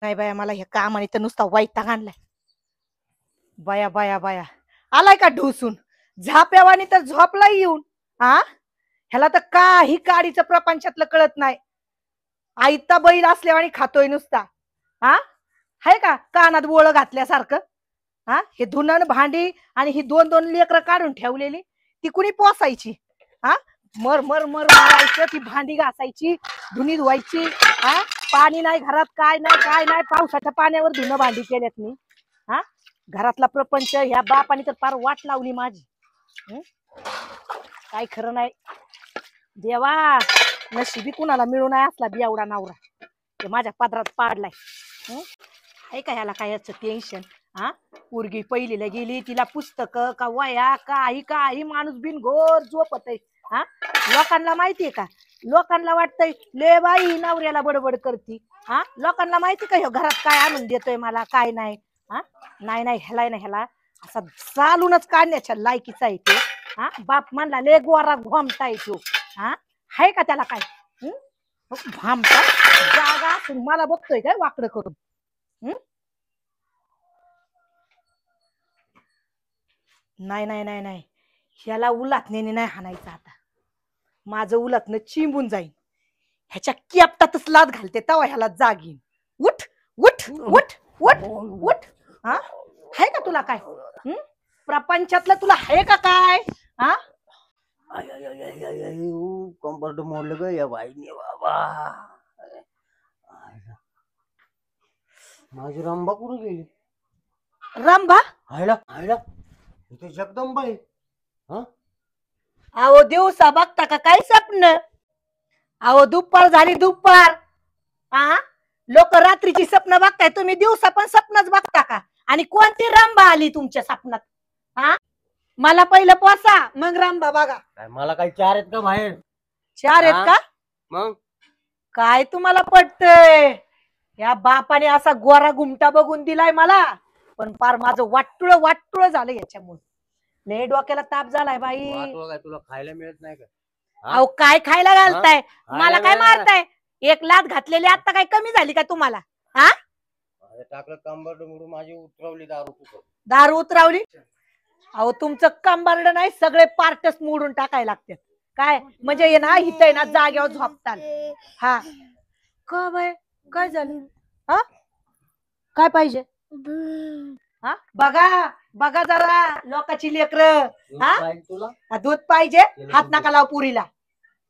नाही बाया, मला हे कामाने तर नुसता वैताग आणलाय. बाया बाया बाया, आलाय का ढुसून झाप्यावानी तर झोपला येऊन. हा, ह्याला तर काही काडीचं प्रपंचातलं कळत नाही. आईता बैल असल्यावानी खातोय नुसता. हा, हाय का कानात बोळ घातल्यासारखं. हा, हे धुणन भांडी आणि ही दोन दोन लेकरं काढून ठेवलेली ती कुणी पोसायची. हा, मर मर मर मारायचं, ती भांडी घासायची, धुनी धुवायची. हा, पाणी नाही घरात, काय नाही काय नाही, पावसाच्या पाण्यावर धुणं भांडी केल्यात मी. हा, घरातला प्रपंच ह्या बापाने तर फार वाट लावली माझी. काय खरं नाही देवा, नशिबी कुणाला मिळू नाही असला बी एवढा नवरा. ते माझ्या पदरात पाडलाय. आहे का ह्याला काय याचं टेन्शन. हा, पोरगी पहिलीला गेली, तिला पुस्तक का वया काही काही माणूस बिनघोर झोपत आहे. हा, लोकांना माहितीये का, लोकांना वाटतंय ले बाई नवऱ्याला बडबड करती. हा, लोकांना माहिती का ह्यो घरात काय आणून देतोय मला काय नाही. हा, नाही नाही, ह्याला नाही, ह्याला असा चालूनच काढण्याच्या लायकीचा आहे ते. हा, बाप म्हणला ले गोरा घोमता येतो. हा, हाय का त्याला काय भामटा जागा असून मला बघतोय काय वाकडं करून. नाही नाही नाही नाही, ह्याला उलातण्याने नाही हाणायचं. आता माझं उलातनं चिंबून जाईन. ह्याच्या केपटातच लाद घालते तवा ह्याला जागीन. उठ उठ उठ उठ उठ. हा, हाय का तुला काय प्रपंचातलं तुला हाय का काय. हा, कंबरड मोडलं ग या बाईने बाबा. माझी रंबा कुठे गेली. रंबा हायला हायला, इथे जगदंबा आहे. अहो दिवसा बघता का काय स्वप्न. अहो दुपार झाली दुपार. हा, लोक रात्रीची स्वप्न बघताय, तुम्ही दिवसा पण स्वप्नच बघता का. आणि कोणती रंबा आली तुमच्या स्वप्नात. हा, मला पहिलं पोसा मग रंबा बघा. मला काही चार आहेत का बाहेर. चार आहेत का मग काय तुम्हाला पटतंय. या बापाने असा गोरा घुमटा बघून दिलाय मला, पण फार माझं वाटुळ वाटुळ झालं याच्यामुळे. लय डोक्याला ताप झालाय बाई. काय तुला खायला मिळत नाही का. अहो काय खायला घालताय, मला काय मारताय. एक लात घातलेली आता काय कमी झाली का तुम्हाला. हा, टाकलं कंबरड मोडून माझी उतरवली दारू. दारू उतरवली. अहो तुमचं कंबरड नाही, सगळे पार्टच मोडून टाकायला लागतात. काय म्हणजे ये ना इथं ना जाग्यावर झोपताल. हा का बाय, काय झालं. हा, काय पाहिजे. हा, बघा बघा जरा लोकांची लेकरं. हा, तुला दूध पाहिजे, हात नका लाव पुरीला.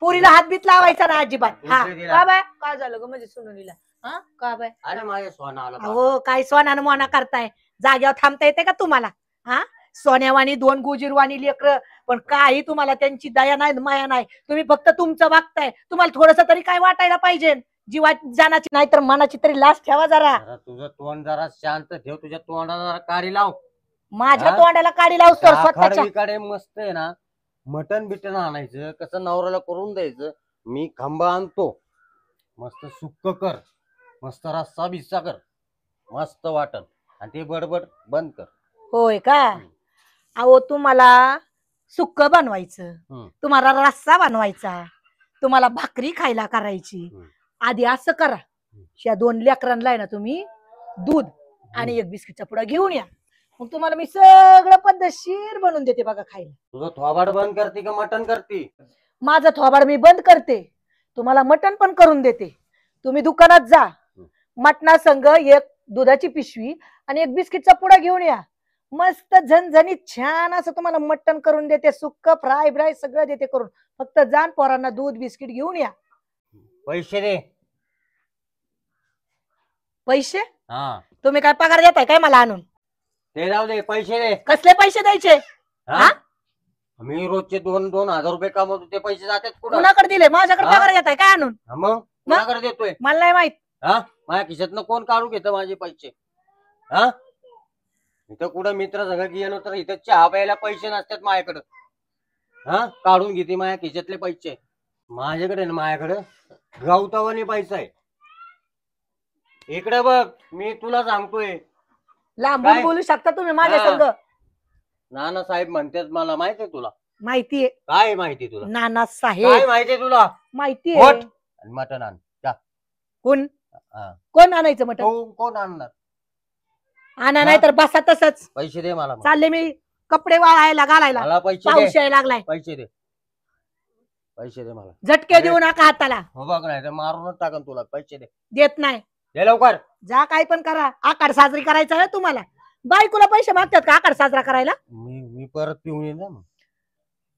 पुरीला हात बीत लावायचा ना अजिबात. हा, का बाय काय झालं ग म्हणजे सुनुनीला. हा, का बाय. अरे माझ्या सोना आला. अहो काय सोनानं मोना करताय, जाग्यावर थांबता येते का तुम्हाला. हा, सोन्यावानी दोन गुजीरवाणी लेकर, पण काही तुम्हाला त्यांची दया नाही माया नाही. तुम्ही फक्त तुमचं वागताय. तुम्हाला थोडस तरी काय वाटायला पाहिजे. जीवा जानाची नाही तर मनाची तरी लाज ठेवा जरा. तुझं तोंड जरा शांत ठेव. तुझ्या तोंडाला जरा काडी लाव. माझ्या तोंडाला काडी लावतो स्वतःच्या. मस्त आहे ना, मटन बिटन आणायचं, कसं नवऱ्याला करून द्यायचं. मी खांबा आणतो, मस्त सुक्क कर, मस्त रस्सा बिस्सा कर, मस्त वाटण, आणि ते बडबड बंद कर. होय का. अहो तुम्हाला सुक्क बनवायचं, तुम्हाला रस्सा बनवायचा, तुम्हाला भाकरी खायला करायची. आधी असं करा, या दोन लेकरांना आहे ना तुम्ही दूध आणि एक बिस्किटचा पुडा घेऊन या. मग तुम्हाला मी सगळं पद्धतशीर बनवून देते बघा खायला. तुझं थोबाड बंद करते का मटण करते. माझं थोबाड मी बंद करते, तुम्हाला मटण पण करून देते. तुम्ही दुकानात जा, मटणा संग एक दुधाची पिशवी आणि एक बिस्किटचा पुडा घेऊन या. मस्त झणझणीत छान असं तुम्हाला मटण करून देते, सुक्क फ्राय ब्राय सगळं देते करून. फक्त जाण पोरांना दूध बिस्किट घेऊन या. पैसे दे. पैसे हा, तुम्ही काय पगार देताय काय मला आणून. ते जाऊ दे, पैसे दे. कसले पैसे द्यायचे. हा, मी रोजचे 2,000 रुपये कमवतो, ते पैसे जातात कुठं. कुणाकडे दिले. माझ्याकडे पगार घेताय काय आणून. मग कुणाकडे देतोय मला नाही माहित. हा, माझ्या खिशातनं कोण काढू घेतं माझे पैसे. हा, इथं कुठं मित्र सगळं गेलो तर इथं चहा प्यायला पैसे नसतात माझ्याकडं. हा, काढून घेते माझ्या खिशातले पैसे. माझ्याकडे ना, माझ्याकडे गवतावानी पैसा आहे. इकडे बघ, मी तुला सांगतोय. लांबून बोलू शकता तुम्ही माझ्या संग. नाना साहेब म्हणतात मला, माहितीये तुला. माहितीये. काय माहिती तुला. नाना साहेब काय माहितीये तुला. माहितीये. मटण आण जा. कोण हा. कोण आणायचं मटण? कोण आणणार? आणा नाही तर बसा तसंच. पैसे दे मला मग. चालले मी कपडे वाळायला घालायला. मला पैसे दे. पाऊस यायला लागलाय. पैसे दे. पैसे दे मला. झटके देऊ नका हाताला. हो बघ नाही तर मारूनच टाकन तुला. पैसे दे. देत नाही. दे लवकर. जा काय पण करा. आकार साजरी करायचा आहे तुम्हाला. बायकोला पैसे मागतात का आकार साजरा करायला? मी परत पिऊन येईन ना.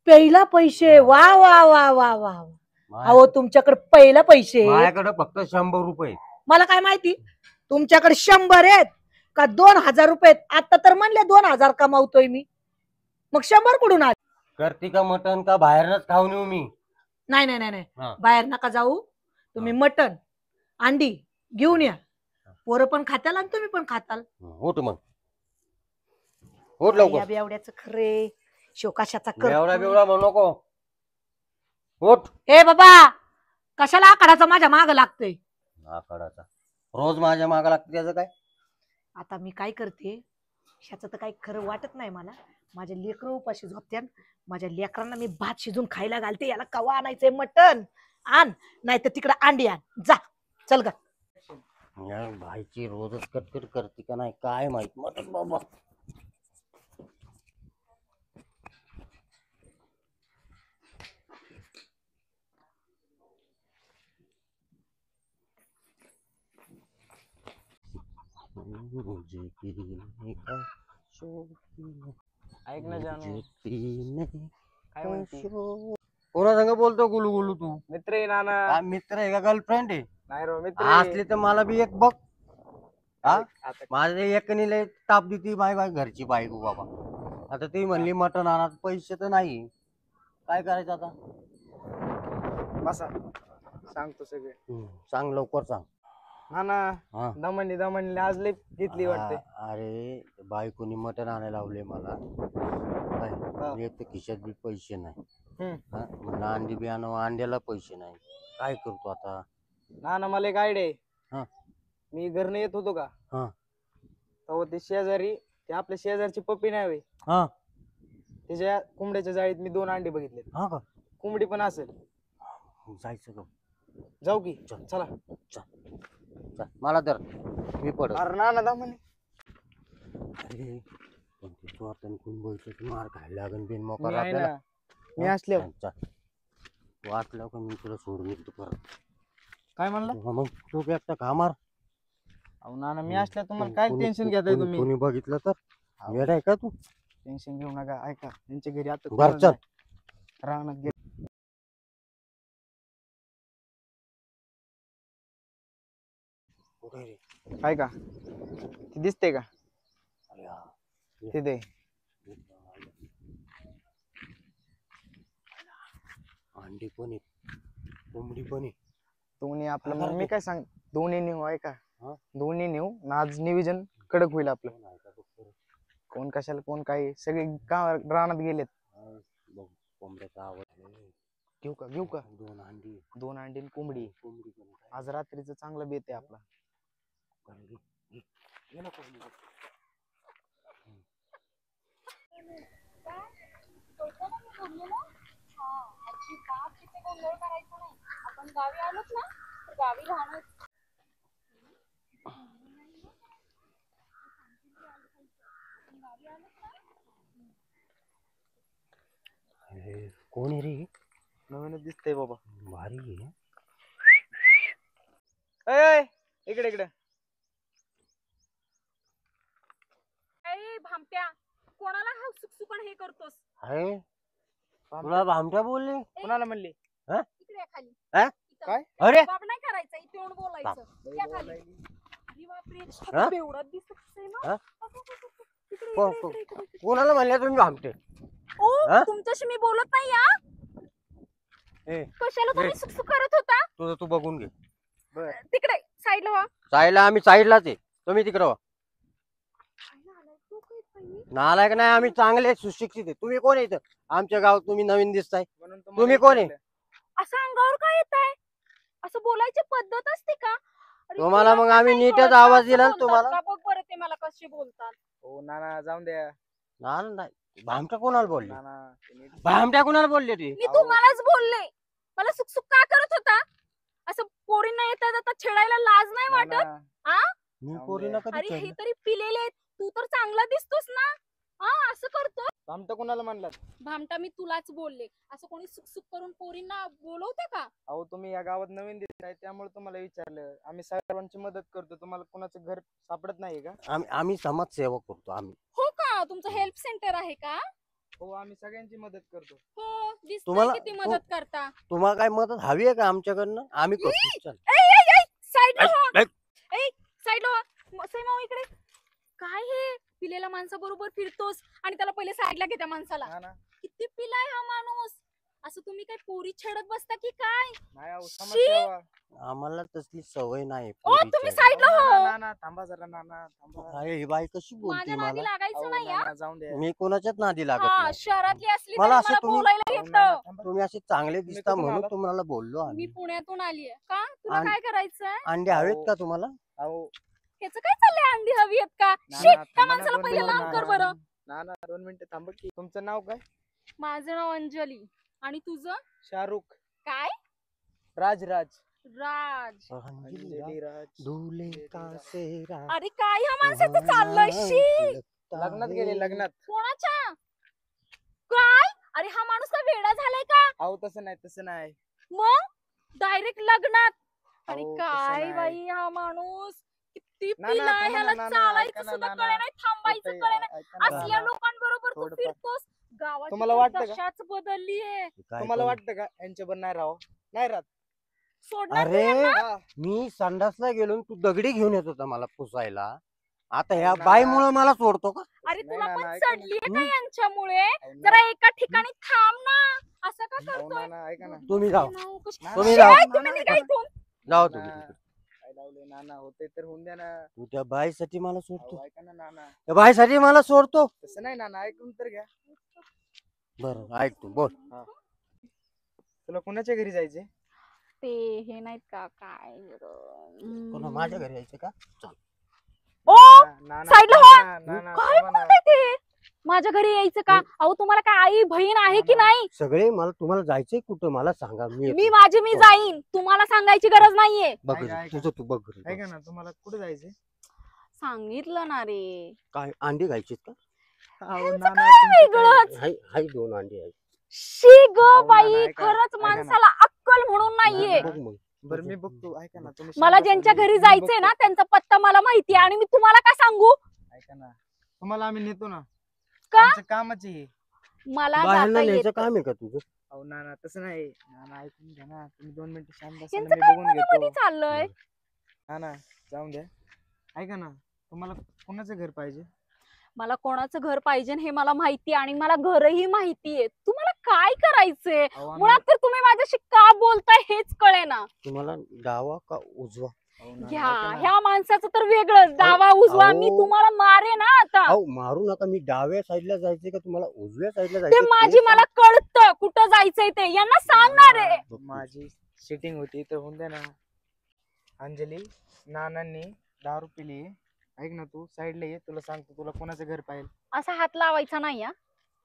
पहिला पैसे. वा वा वा वा वा. अहो तुमच्याकडे पहिला पैसे. माझ्याकडे फक्त 100 रुपये. मला काय माहिती तुमच्याकडे 100 आहेत का 2000 रुपये? आता तर म्हणले 2000 कमावतोय मी. मग 100 कुठून आले? करती का मटन का बाहेरच खाऊन येऊ मी? नाही नाही नाही नाही, बाहेर नका जाऊ तुम्ही. मटन अंडी घेऊन या. पोरं पण खाताल आणि तुम्ही पण खाताल. उठ मग. उठ लवकर. बेवड्याचं खरे शोकाशाचा बेवडा बेवडा म्हणू नको. उठ. ए बाबा कशाला आकाराचा माझ्या माग लागतोय? आकाराचा रोज माझ्या मागा लागते त्याचं काय? आता मी काय करते ह्याचं तर काही खरं वाटत नाही मला. माझ्या लेकरं उपाशी झोपत्यान. माझ्या लेकरांना मी भात शिजून खायला घालते. याला कवा आणायचंय मटन? आण नाही तर तिकडे अंडी आण. जा चल ग. भाईची रोजच कटकट करते का नाही काय माहित. मटन बाबा ऐक ना जानू. काय म्हणते? कोणा संग बोलतो गुलू गुलू तू? मित्र आहे नाना. मित्र आहे का गर्लफ्रेंड आहे? नाही रो मित्र असली तर मला बी एक बघ. माझ्या एकनी लय ताप देती बाय घरची बायको बाबा. आता ती म्हणली मटण आणा. पैसे तर नाही. काय करायचं आता? बसा सांगतो सगळे. सांग लवकर सांग. नाना दमणली आज लय घेतली वाटते. अरे बायकोनी मटण आणायला लावले मला. एक तर खिशात बी पैसे नाही. म्हणलं अंडी बी आणू. अंड्याला पैसे नाही. काय करतो आता? नाना मला एक आयडिया हा. आहे. मी घरनं येत होतो का हा. तेव्हा ते शेजारी ते आपल्या शेजारची पप्पी नाही हवी. हा. त्याच्या कोंबड्याच्या जाळीत मी 2 अंडे बघितले. हा का? कोंबडी पण असेल. जायचं का? जाऊ की? चला. मला तर मी पड. अरे नाना दमणे. अरे पण तू आता कोण बोलतो मार खायला लागन बिन मोकार मी आहे आपल्याला. ना. मी असल्यावर वाचल्यावर का मी तुला सोडून येतो परत. काय म्हणला? मग तू एकटा खा मार. अहो नाना मी असल्या तुम्हाला काय टेन्शन घेताय तुम्ही? कोणी बघितलं तर वेड आहे का तू? टेन्शन घेऊ नका. ऐका त्यांच्या घरी आता बर चल. राहणार गे. काय का ती दिसते का तिथे? अंडी पण आहे कोंबडी पण आहे. दोन्ही आपलं मग मी काय सांग दोन्ही नेऊ. ऐका दोन्ही नेऊ ना. आज नियोजन कडक होईल आपलं. कोण कशाला कोण काय सगळे का रानात गेलेत. कोंबड्याचा आवाज घेऊ का? घेऊ का? 2 अंडी. 2 अंडी आणि कोंबडी. आज रात्रीचं चांगलं बेत आहे आपला. आपण गावी आलोत ना तर गावी राहणार. कोण आहे रे? नवीनच दिसतंय बाबा. भारी आहे. इकडे इकडे. भामट्या कोणाला हा सुकसुकण हे करतोस? आहे तुला भामट्या बोलले? कोणाला म्हणली? इकडे खाली. काय? अरे बाप नाही करायचं इथे येऊन बोलायचं. या खाली. अरे बापरे हा? एवढा दिसतोय हा? ना. इकडे, को- इकडे, को- इकडे, इकडे, इकडे. कोणाला म्हणले तुम्ही भामटे? ओ हा? तुमच्याशी मी बोलत नाही या. ए, कशाला तुम्ही ए. सुकसुक करत होता? तुझं तू बघून घे. तिकडे साईडला व्हा. साईडला आम्ही साईडलाच आहे. तुम्ही तिकडं व्हा. नालायक नाही आम्ही चांगले सुशिक्षित आहे. तुम्ही कोण आहे इथं? आमच्या गावात तुम्ही नवीन दिसताय. तुम्ही कोण आहे? असं अंगावर काय येत आहे? असं बोलायची पद्धत असते का? अरे तुम्हाला तुला मग काय आम्ही नाही नीटच कळत आवाज असं दिला ना बोलतात तुम्हाला. का? बघ बरं ते मला कसे बोलतात. हो नाना जाऊन द्या. नाही भामट्या कोणाला बोलले? नाना ते नीट. भामट्या कोणाला बोलले ते? मी तुम्हालाच बोलले. मला सुकसुक का करत होता? असं पोरींना येतात आता छेडायला लाज नाही वाटत? मी पोरीला कधी अरे हे छेडलं? तरी पिलेले आहेत. तू तर चांगला दिसतोस ना. असं करतो? आमचं कोणाला म्हणलात? भामटा मी तुलाच बोलले. असं कोणी सुक करून पोरींना बोलवते का? अहो तुम्ही या गावात नवीन दिसताय त्यामुळे तुम्हाला विचारलं. आम्ही सर्वांची मदत करतो. तुम्हाला कोणाचं घर सापडत नाही का? आम्ही समाजसेवा करतो आम्ही. हो का? तुमचं हेल्प सेंटर आहे का? हो आम्ही सगळ्यांची मदत करतो. हो दिसतंय तुम्हाला- किती मदत करता. तुम्हाला काय मदत हवी आहे का आमच्याकडनं? आम्ही करतो. चल. साईडला हो. ऐक. साईडला हो. सईमाऊ इकडे. काय हे पिलेल्या माणसाबरोबर फिरतोस आणि त्याला पहिले साईडला घे त्या माणसाला. ना किती पिलाय हा माणूस. असं तुम्ही काय पोरी छेडत बसता की काय? नाही अहो समस्या. आम्हाला तसली सवय नाही ओ तुम्ही साईडला हो. ना थांबा जरा ना थांबा. काय ही बाई कशी बोलते माझ्या नादी मला? लागायचं अहो, नाही नाना, जाऊन द्या. मी कोणाच्याच नादी लागत हा नाही. शहरातली असली मला तरी असं मला तुम्ही- बोलायला अहो, येतं. नाना, थांबा. तुम्ही असे चांगले दिसता कुठून म्हणून आलात? तुम्हाला बोललो मी आम्ही. पुण्यातून आलीये. का तुला आणि- काय करायचंय? अंडे हवेत अहो. का तुम्हाला? अहो ह्याचं काय चाललंय? अंडी हवी आहेत का? नाना, शिट, त्या थांबा ना, माणसाला 2 पहिले मिनिटं. लांब कर बरं. नाना 2 मिनिटं थांबा की. तुमचं नाव काय? माझं नाव अंजली. आणि तुझं शाहरुख काय? राज. राज. अंजली राज. दूल्हे का सेहरा अरे काय ह्या माणसाचं चाललंय? शी लग्नात गेले लग्नात. कोणाच्या? काय? अरे हा माणूस का वेडा झालाय का? अहो तसं नाही. मग डायरेक्ट लग्नात. अरे अहो, तसं काय नाही. बाई हा माणूस किती ना, ना, पिलाय. थांबा ना, ह्याला ना, ना, चालायचं ऐका ना, सुद्धा ना, कळे नाही, थांबायचं होतंय, कळे नाही. ऐका ना, असल्या ना. लोकांबरोबर तू थोडंफार. फिरतोस. गावाची तुम्हाला तर वाटतं का? दशाच बदललीये. काय तुम्हाला पण- वाटतं का यांच्यावर नाही राहावं? नाही राहत. सोडणार अरे हा. मी संडासला गेलो आणि तू दगडी घेऊन येत होता मला पुसायला. आता ह्या नाना. बाईमुळे मला सोडतो का? अरे नाही तुला ना, पण ना, ऐका ना. चढलीये का हम्म? यांच्यामुळे? अहो, ना- जरा एका ठिकाणी थांब ना. असं का अहो, करतोय? नाना, ऐका ना. तुम्ही जाओ. नाव कशी- नाना, तुम्ही शी, जाओ. तुम्ही निघा इथून. जाओ नाना, तुम्ही. काय लावलंय नाना? होते तर होऊन द्या ना. तू त्या बाईसाठी मला सोडतो. अहो, ऐका ना नाना. त्या बाईसाठी मला सोडतो. तसं नाही नाना, ऐकून तर घ्या. बरं ऐक तू बोल. तुला कोणाच्या घरी जायचे? ते हे नाहीत का काय बरं? कोणा माझ्या घरी यायचं का? ओ नाना, साईडला नाना, नाना, काय थांबा ना. बोलताय ते? माझ्या घरी यायचं का? अहो तुम्हाला काय आई बहीण आहे की नाही? सगळे मला तुम्हाला जायचंय कुठं मला सांगा. मी मी येतो. मी जाईन. तुम्हाला सांगायची गरज नाहीये. बघ ऐका, घरी. ऐका. तुझं तू बघ घरी. ऐका ना, तुम्हाला कुठे जायचे? सांगितलं ना रे. काय अंडी घायचीत का? अहो, ह्यांचं नाना, काय तुमचं वेगळंच? हाय हाय 2 अंडी आहे. शी ग अहो, बाई, नाना, ऐका, खरंच ऐका ना. माणसाला अक्कल म्हणून नाहीये. नाना, बघ मग. बरं मी बघतो. ऐका ना, तुम्ही मला शांत ज्यांच्या बसा. घरी मी जायचंय ना बघतो. त्यांचा पत्ता मला माहितीये आणि मी तुम्हाला काय सांगू? ऐका ना, तुम्हाला आम्ही नेतो ना. का? आमचं कामाची आहे. मला बाहेरनं जाता न्यायचं येत. काम आहे का तुझं? अहो नाना तसं नाही. नाना ऐकून घ्या ना. तुम्ही 2 मिनिटं शांत बसा ना, यांचं मी काय बघून मध्ये मध्ये घेतो. चाललंय? नाना जाऊन द्या. ऐका ना, तुम्हाला कोणाचं घर पाहिजे? मला कोणाचं घर पाहिजे हे मला माहितीये आणि मला घरही माहितीये. तुम्हाला काय करायचंय? अहो, आम्ही- मुळात तर तुम्ही माझ्याशी का बोलताय हेच कळेना. तुम्हाला डावा का उजवा? अहो, नाना, घ्या ऐका ना. ह्या माणसाचं तर वेगळं. डावा उजवा मी अहो. तुम्हाला मारे ना आता. अहो मारू नका. मी डाव्या साईडला जायचंय का तुम्हाला उजव्या साईडला ते जायचंय? माझी मला कळतं कुठं जायचंय ते. यांना सांगणार आहे. नाना, माझी सिटिंग होती तर होऊन द्या ना. अंजली, नानांनी दारू पिली. ऐक ना, तू साईडला ये. तुला सांगतो तुला कोणाचं घर पाहिजे. असा हात लावायचा नाही हा.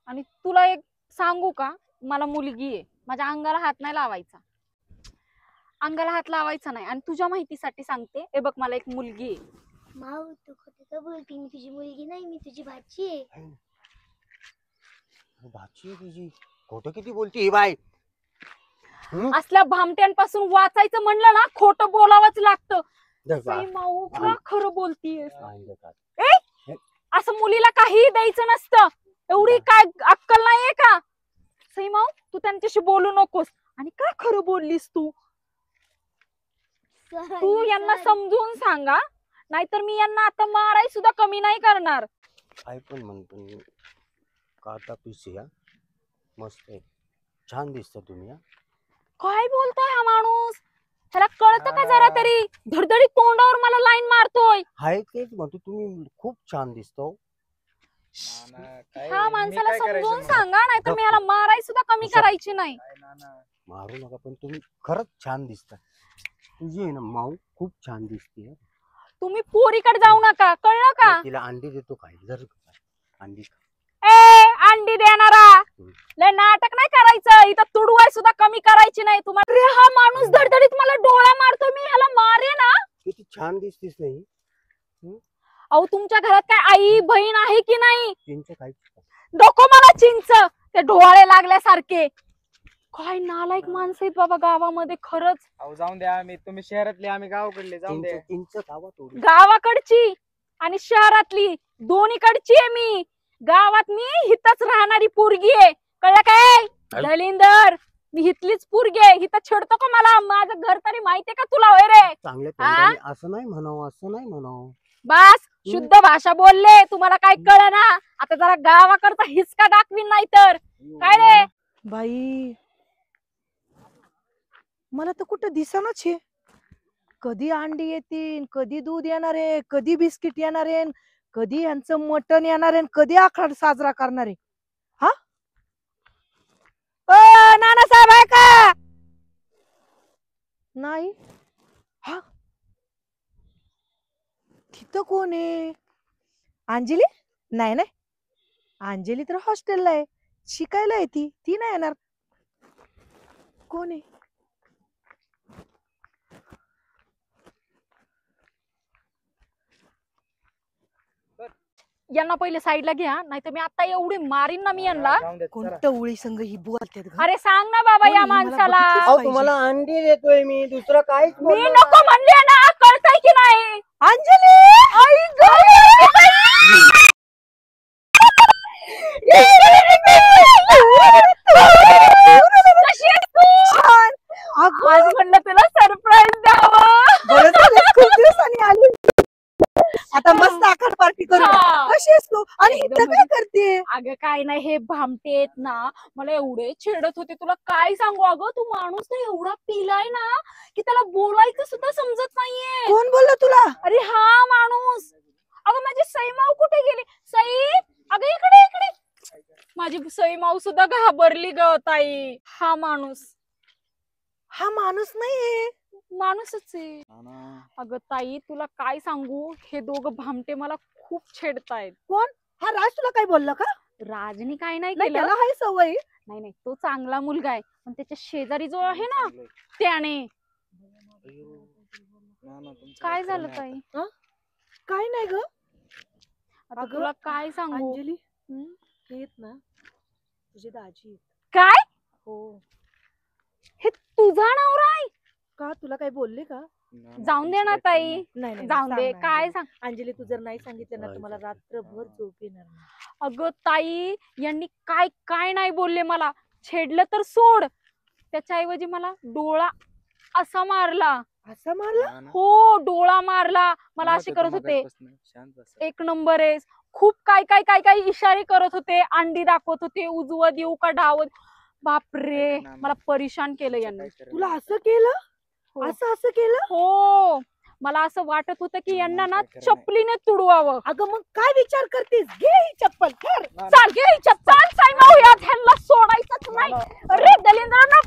आणि तुला एक सांगू का, मला मुलगी आहे. माझ्या अंगाला हात नाही लावायचा. अंगाला हात लावायचा नाही. आणि तुझ्या माहितीसाठी सांगते, हे बघ मला एक मुलगी आहे. माऊ तू खोटं का बोलती? मी तुझी मुलगी नाही, मी तुझी भाची आहे. भाची आहे तुझी. खोटं किती बोलती ही बाई? असल्या भामट्यांपासून वाचायचं म्हणलं ना, खोटं बोलावंच लागतं. धर बा. सई माऊ का खरं बोलतीये? सांगितलं का? असं मुलीला काही द्यायचं नसतं. एवढी काय अक्कल नाहीये का? सई माऊ तू त्यांच्याशी बोलू नकोस. आणि काय खरं बोललीस तू? तू यांना समजून सांगा, नाहीतर मी यांना आता माराय सुद्धा कमी नाही करणार. काय पण म्हणतो मी. काटा पीस या मस्त आहे. छान दिसता तुम्ही. हा काय बोलतोय हा माणूस? त्याला कळतं का जरा तरी? धडधडी तोंडावर मला लाईन मारतोय. हाय तेच म्हणतो. तुम्ही खूप छान दिसतो. नाना, काय- ह्या मी माणसाला काय करायचं समजून मग? सांगा, नाहीतर मी ह्याला माराय सुद्धा कमी जा. करायची नाही. काय नाना? मारू नका. पण तुम्ही खरंच छान दिसता. तुझी आहे ना माऊ खूप छान दिसते. तुम्ही पोरीकडे जाऊ नका, कळलं का? तिला अंडी देतो काय? जर अंडी ए अंडी देणारा लय नाटक नाही करायचं इथं. तुडवाय सुद्धा कमी करायची नाही तुम्हाला. अरे हा माणूस धडधडीत मला डोळा मारतो, मी ह्याला मारे ना. किती छान दिसतीस नाही. अहो तुमच्या घरात काय आई बहीण आहे की नाही? चिंच काय डोको मला चिंच, ते डोळे लागल्यासारखे. काय नालायक माणसं आहेत बाबा गावामध्ये खरंच. अहो जाऊन द्या, तुम्ही शहरातले आम्ही गावाकडले, जाऊन द्या. चिंच खावा थोडी. गावाकडची आणि शहरातली दोन्हीकडची आहे मी. गावात मी हितच राहणारी पोरगी आहे, कळलं काय? दलिंदर मी हितलीच पोरगी आहे. हित छेडतो का मला? माझं घर तरी माहितीये का तुला? होय रे चांगल्या तोंडाने असं नाही म्हणावं, असं नाही म्हणावं. बस शुद्ध भाषा बोलले, तुम्हाला काय कळ ना. आता जरा गावाकडचा हिसका दाखवीन नाही तर. काय रे बाई, मला तर कुठं दिसनाच हे. कधी अंडी येतील, कधी दूध येणार आहे, कधी बिस्किट येणार आहे, कधी यांचं मटण येणार आहे, कधी आखाड साजरा करणार आहे. हा नानासाहेब आहे का? नाही. हा तिथं कोण आहे? अंजली? नाही नाही, अंजली तर हॉस्टेलला आहे, शिकायला आहे ती. ती नाही येणार. कोण आहे? यांना पहिले साईडला घ्या, नाही तर मी आता एवढी मारीन ना मी यांना. जाऊन द्या, चला. कोणतं उळी संघ ही बोलतात ग? अरे सांग ना बाबा या कोणी मला माणसाला. बघितलंच अहो पाहिजे. तुम्हाला अंडी देतोय मी, दुसरं काहीच मी बोललो नको नाही. म्हणले ना, कळतंय की नाही? अंजली, आई गं! कशी आहेस तू? अगं, आज म्हणलं तुला सरप्राईज द्यावं. बरं झालं, खूप दिवसांनी आली. आता मस्त आखाड पार्टी करू. हा. कशी आहेस तू? आणि एकदम इथं काय करते? अगं काय नाही, हे भामटे आहेत ना, मला एवढे छेडत होते, तुला काय सांगू. अगं तू माणूस ना एवढा पिलाय ना की त्याला बोलायचं सुद्धा समजत नाहीये. कोण बोललं तुला? अरे हा माणूस. अगं माझी सई माऊ कुठे गेली? सई, अगं इकडे इकडे. माझी सई माऊ सुद्धा घाबरली ग ताई. हा माणूस. हा माणूस नाहीये. माणूसच आहे. अगं ताई तुला काय सांगू, हे दोघं भामटे मला खूप छेडतायत. हा राज तुला काय बोलला का? राजनी काय नाही नाही, केलं. त्याला हाय सवय. नाही नाही, तो चांगला मुलगा आहे, पण त्याच्या शेजारी जो आहे ना त्याने. काय झालं ताई? काय नाही ग. आता अगं, तुला काय सांगू. अंजली, हं? हे आहेत ना तुझे दाजी आहेत. काय? हो. हे तुझा नवरा आहे? का तुला काय बोलले का? जाऊन दे ना ताई. नाही नाही, जाऊन सांग दे. ना, काय अंजली. सांग. अंजली, तू जर नाही सांगितलं ना तुम्हाला रात्रभर झोप येणार नाही. अगं ताई, यांनी काय काय नाही बोलले मला. छेडलं तर सोड, त्याच्याऐवजी मला डोळा असा मारला. असा मारला? हो, डोळा मारला. मला असे करत होते, एक नंबर आहेस. खूप काय काय काय काय इशारे करत होते, अंडी दाखवत होते, उजवं देऊ का डावं. बापरे, मला परेशान केलं यांनी. तुला असं केलं? हो. असं केलं? हो, मला असं वाटत होतं की यांना ना चपलीने तुडवावं. अगं मग काय विचार करतेस? घे ही चप्पल, कर. चाल घे ही चप्पल. साई माऊ, यात ह्यांना सोडायचंच नाही. अरे दलिंद्रांना